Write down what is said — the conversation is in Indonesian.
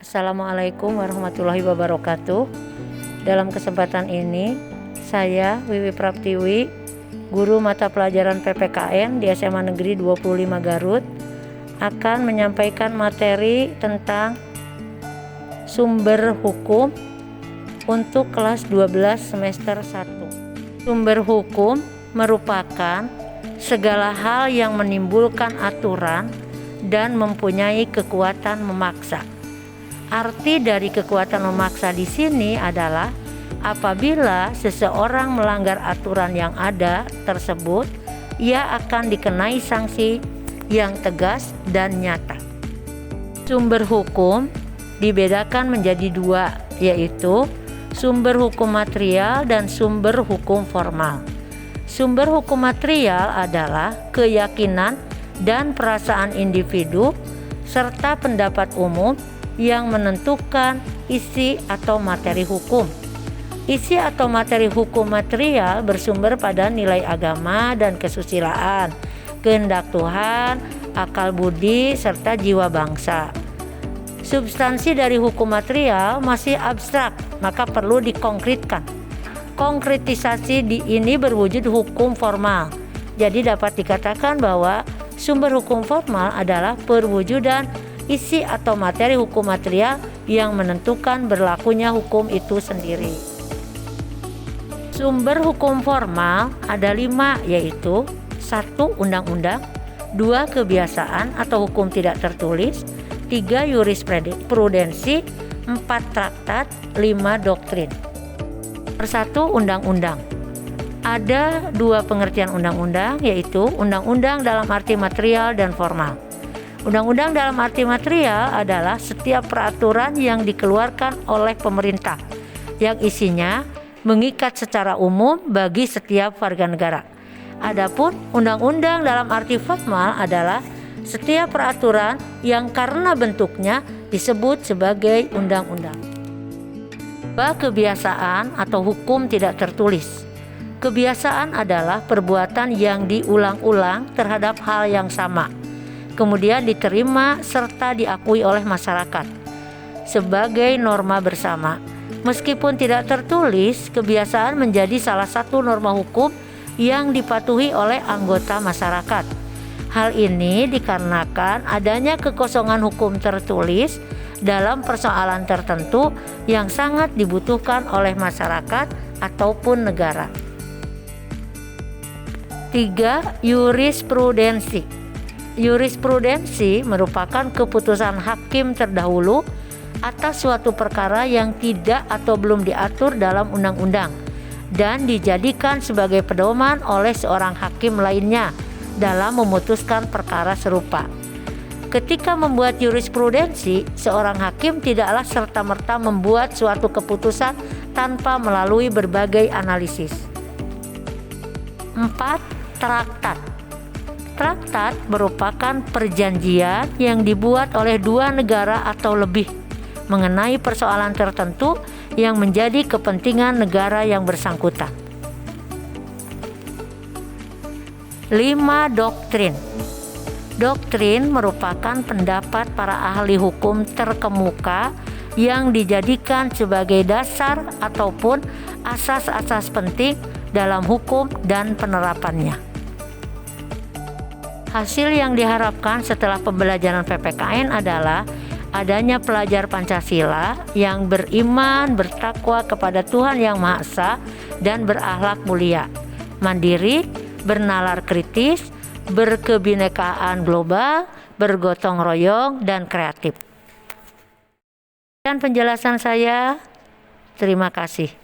Assalamualaikum warahmatullahi wabarakatuh. Dalam kesempatan ini, saya Wiwi Praptiwi, guru mata pelajaran PPKN di SMA Negeri 25 Garut, akan menyampaikan materi tentang sumber hukum untuk kelas 12 semester 1. Sumber hukum merupakan segala hal yang menimbulkan aturan dan mempunyai kekuatan memaksa. Arti dari kekuatan memaksa di sini adalah apabila seseorang melanggar aturan yang ada tersebut, ia akan dikenai sanksi yang tegas dan nyata. Sumber hukum dibedakan menjadi dua, yaitu sumber hukum material dan sumber hukum formal. Sumber hukum material adalah keyakinan dan perasaan individu serta pendapat umum yang menentukan isi atau materi hukum. Isi atau materi hukum material bersumber pada nilai agama dan kesusilaan, kehendak Tuhan, akal budi, serta jiwa bangsa. Substansi dari hukum material masih abstrak, maka perlu dikonkretkan. Konkretisasi ini berwujud hukum formal. Jadi dapat dikatakan bahwa sumber hukum formal adalah perwujudan isi atau materi hukum material yang menentukan berlakunya hukum itu sendiri. Sumber hukum formal ada 5, yaitu 1. Undang-undang, 2. Kebiasaan atau hukum tidak tertulis, 3. Jurisprudensi, 4. Traktat, 5. Doktrin. Persatu, undang-undang. Ada 2 pengertian undang-undang, yaitu undang-undang dalam arti material dan formal. Undang-undang dalam arti material adalah setiap peraturan yang dikeluarkan oleh pemerintah yang isinya mengikat secara umum bagi setiap warga negara. Adapun undang-undang dalam arti formal adalah setiap peraturan yang karena bentuknya disebut sebagai undang-undang. Kebiasaan atau hukum tidak tertulis. Kebiasaan adalah perbuatan yang diulang-ulang terhadap hal yang sama, kemudian diterima serta diakui oleh masyarakat sebagai norma bersama. Meskipun tidak tertulis, kebiasaan menjadi salah satu norma hukum yang dipatuhi oleh anggota masyarakat. Hal ini dikarenakan adanya kekosongan hukum tertulis dalam persoalan tertentu yang sangat dibutuhkan oleh masyarakat ataupun negara. 3. Jurisprudensi. Jurisprudensi merupakan keputusan hakim terdahulu atas suatu perkara yang tidak atau belum diatur dalam undang-undang dan dijadikan sebagai pedoman oleh seorang hakim lainnya dalam memutuskan perkara serupa. Ketika membuat jurisprudensi, seorang hakim tidaklah serta-merta membuat suatu keputusan tanpa melalui berbagai analisis. 4. Traktat. Traktat merupakan perjanjian yang dibuat oleh 2 negara atau lebih mengenai persoalan tertentu yang menjadi kepentingan negara yang bersangkutan. 5. Doktrin. Doktrin merupakan pendapat para ahli hukum terkemuka yang dijadikan sebagai dasar ataupun asas-asas penting dalam hukum dan penerapannya. Hasil yang diharapkan setelah pembelajaran PPKN adalah adanya pelajar Pancasila yang beriman, bertakwa kepada Tuhan Yang Maha Esa dan berakhlak mulia, mandiri, bernalar kritis, berkebinekaan global, bergotong royong, dan kreatif. Dan penjelasan saya, terima kasih.